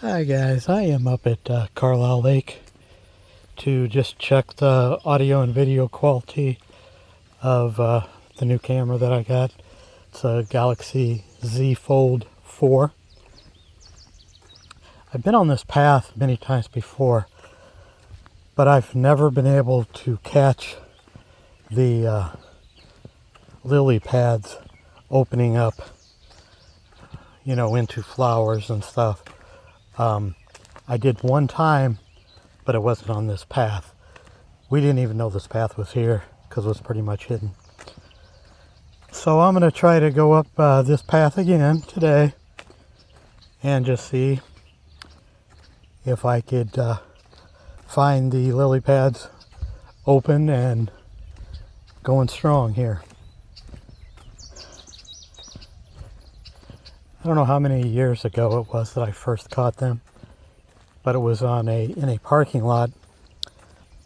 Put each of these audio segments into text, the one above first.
Hi guys, I am up at Carlyle Lake to just check the audio and video quality of the new camera that I got. It's a Galaxy Z Fold 4. I've been on this path many times before, but I've never been able to catch the lily pads opening up, into flowers and stuff. I did one time, but it wasn't on this path. We didn't even know this path was here because it was pretty much hidden. So I'm going to try to go up this path again today and just see if I could find the lily pads open and going strong here. I don't know how many years ago it was that I first caught them, but it was in a parking lot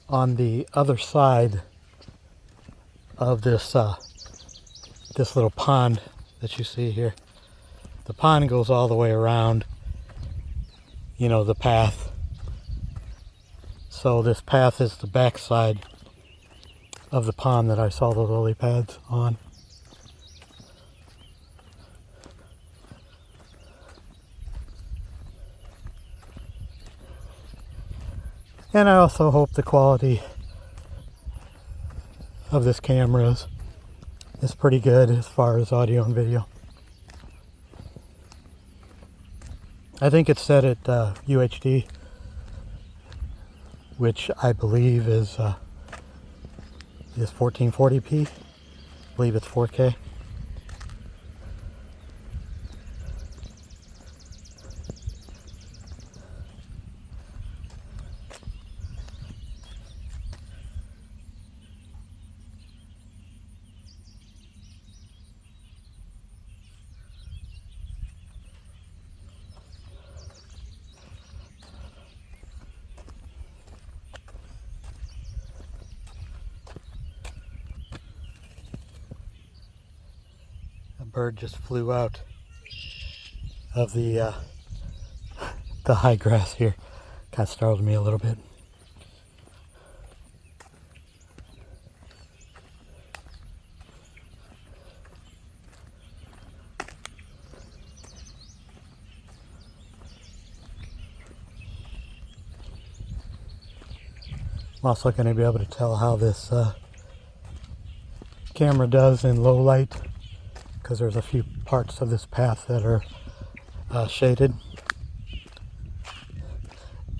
on the other side of this little pond that you see here. The pond goes all the way around, the path. So this path is the backside of the pond that I saw the lily pads on. And I also hope the quality of this camera is pretty good as far as audio and video. I think it's set at UHD, which I believe is 1440p. I believe it's 4K. A bird just flew out of the high grass here. Kind of startled me a little bit. I'm also going to be able to tell how this camera does in low light, because there's a few parts of this path that are shaded.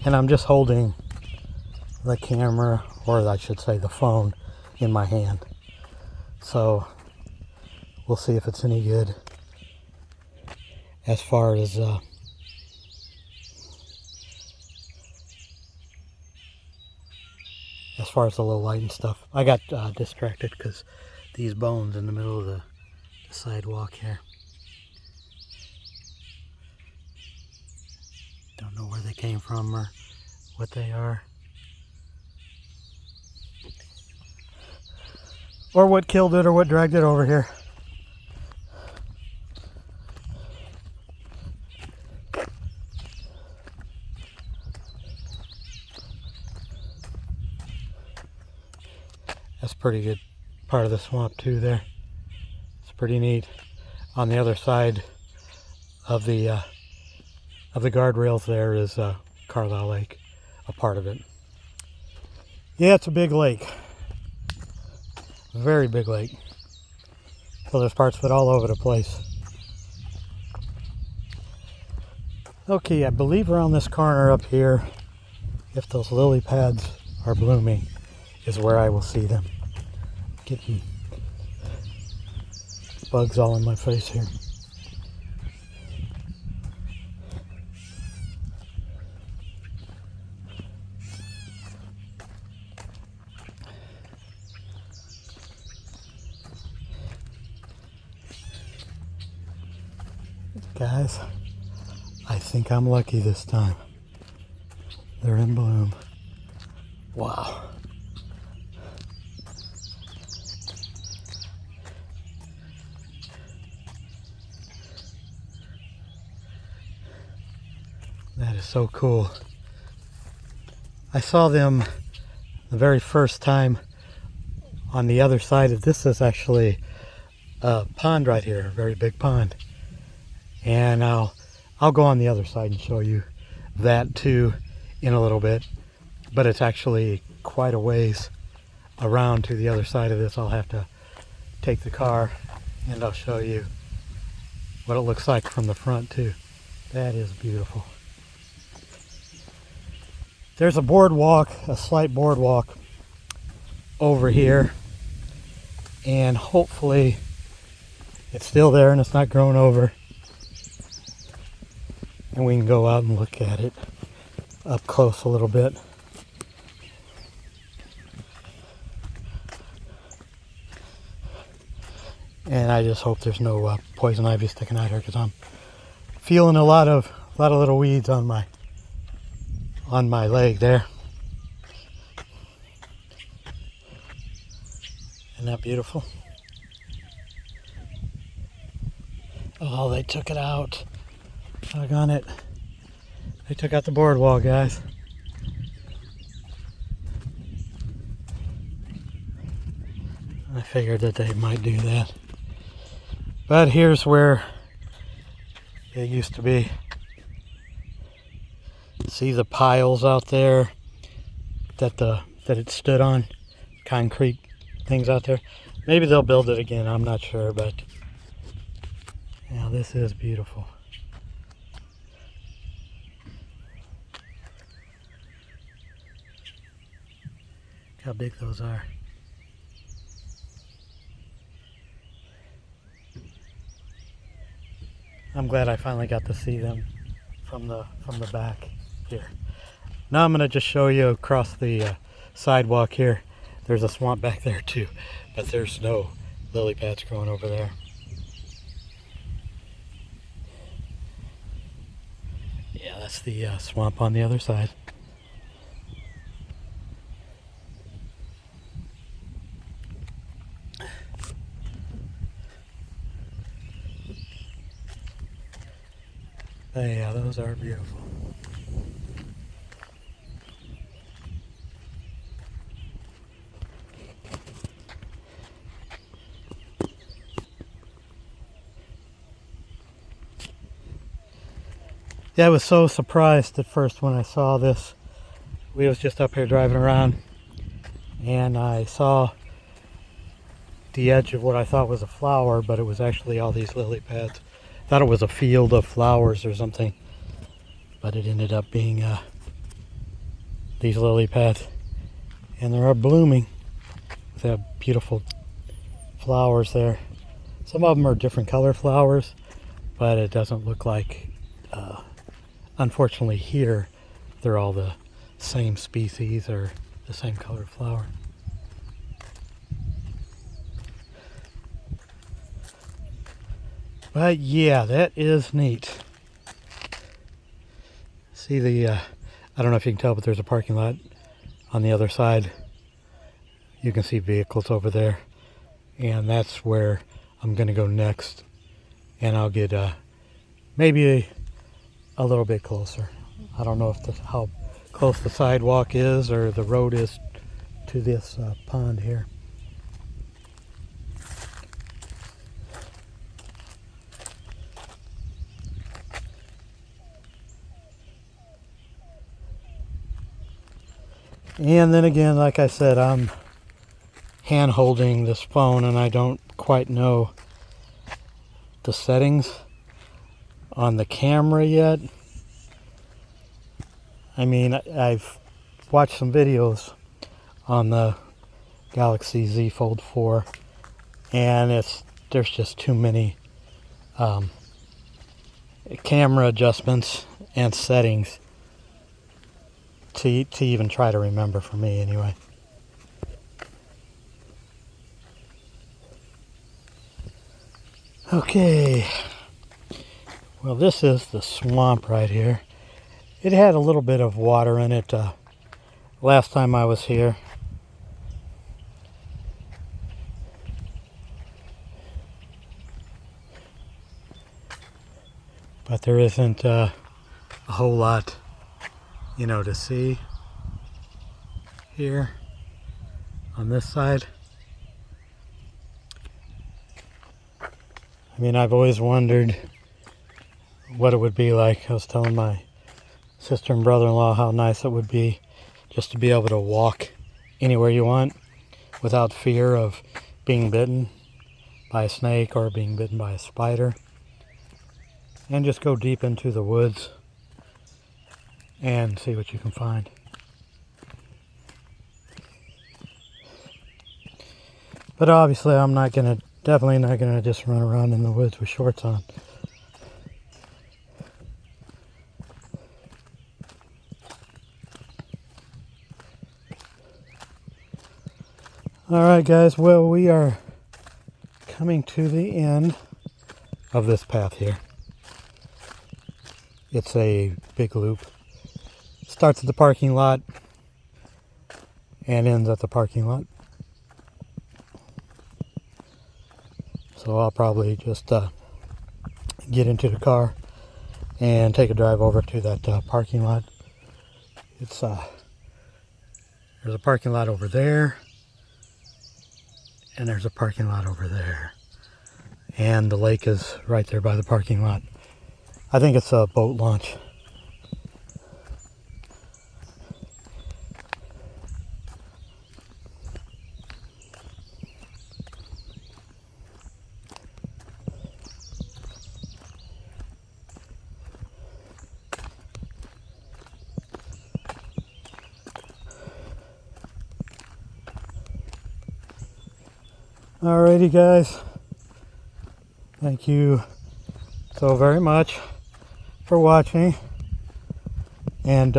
And I'm just holding the camera, or I should say the phone, in my hand. So we'll see if it's any good as far as the low light and stuff. I got distracted because these bones in the middle of the sidewalk here. Don't know where they came from or what they are. Or what killed it or what dragged it over here. That's a pretty good part of the swamp too there. It's pretty neat. On the other side of the guardrails there is Carlyle Lake, a part of it. Yeah, it's a big lake. Very big lake. So there's parts of it all over the place. Okay, I believe around this corner up here, if those lily pads are blooming, is where I will see them. Getting bugs all in my face here. Guys, I think I'm lucky this time. They're in bloom. Wow. That is so cool. I saw them the very first time on the other side of this. Is actually a pond right here, a very big pond. And I'll go on the other side and show you that too in a little bit. But it's actually quite a ways around to the other side of this. I'll have to take the car and I'll show you what it looks like from the front too. That is beautiful. There's a boardwalk, a slight boardwalk over here, and hopefully it's still there and it's not grown over, and we can go out and look at it up close a little bit. And I just hope there's no poison ivy sticking out here, because I'm feeling a lot of little weeds on my leg there. Isn't that beautiful? Oh, they took it out. Doggone it. They took out the boardwalk, guys. I figured that they might do that. But here's where it used to be. See the piles out there that it stood on? Concrete things out there. Maybe they'll build it again, I'm not sure, but yeah, this is beautiful. Look how big those are. I'm glad I finally got to see them from the back here. Now I'm going to just show you across the sidewalk here. There's a swamp back there too, but there's no lily pads growing over there. Yeah, that's the swamp on the other side. But yeah, those are beautiful. Yeah, I was so surprised at first when I saw this. We was just up here driving around, and I saw the edge of what I thought was a flower, but it was actually all these lily pads. Thought it was a field of flowers or something, but it ended up being these lily pads, and they are blooming. They have beautiful flowers there. Some of them are different color flowers, but it doesn't look like, unfortunately here, they're all the same species or the same colored flower. But yeah, that is neat. See the, I don't know if you can tell, but there's a parking lot on the other side. You can see vehicles over there. And that's where I'm going to go next. And I'll get maybe a little bit closer. I don't know if how close the sidewalk is or the road is to this pond here. And then again, like I said, I'm hand holding this phone and I don't quite know the settings on the camera yet. I mean, I've watched some videos on the Galaxy Z Fold 4, and there's just too many camera adjustments and settings to even try to remember, for me anyway. Okay, well, this is the swamp right here. It had a little bit of water in it last time I was here. But there isn't a a whole lot, you know, to see here on this side. I mean, I've always wondered what it would be like. I was telling my sister and brother-in-law how nice it would be just to be able to walk anywhere you want without fear of being bitten by a snake or being bitten by a spider, and just go deep into the woods and see what you can find. But obviously I'm definitely not gonna just run around in the woods with shorts on. Alright guys, well, we are coming to the end of this path here. It's a big loop. Starts at the parking lot and ends at the parking lot. So I'll probably just get into the car and take a drive over to that parking lot. It's there's a parking lot over there, and there's a parking lot over there, and the lake is right there by the parking lot. I think it's a boat launch. Alrighty guys, thank you so very much for watching, and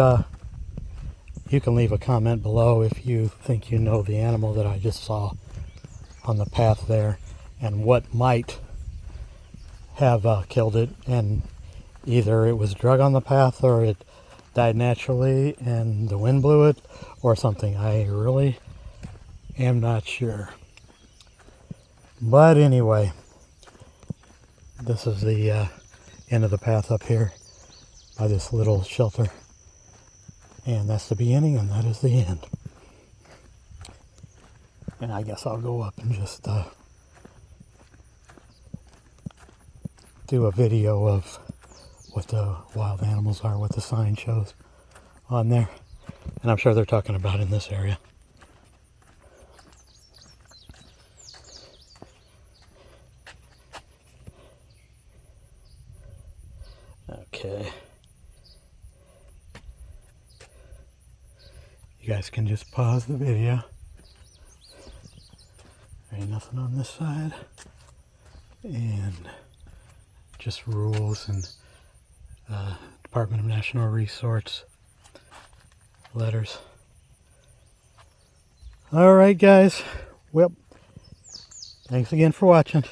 you can leave a comment below if you think you know the animal that I just saw on the path there and what might have killed it, and either it was drug on the path or it died naturally and the wind blew it or something. I really am not sure. But anyway, this is the end of the path up here by this little shelter. And that's the beginning and that is the end. And I guess I'll go up and just do a video of what the wild animals are, what the sign shows on there. And I'm sure they're talking about in this area. Okay. You guys can just pause the video. There ain't nothing on this side. And just rules and Department of National Resources letters. Alright guys. Well, thanks again for watching.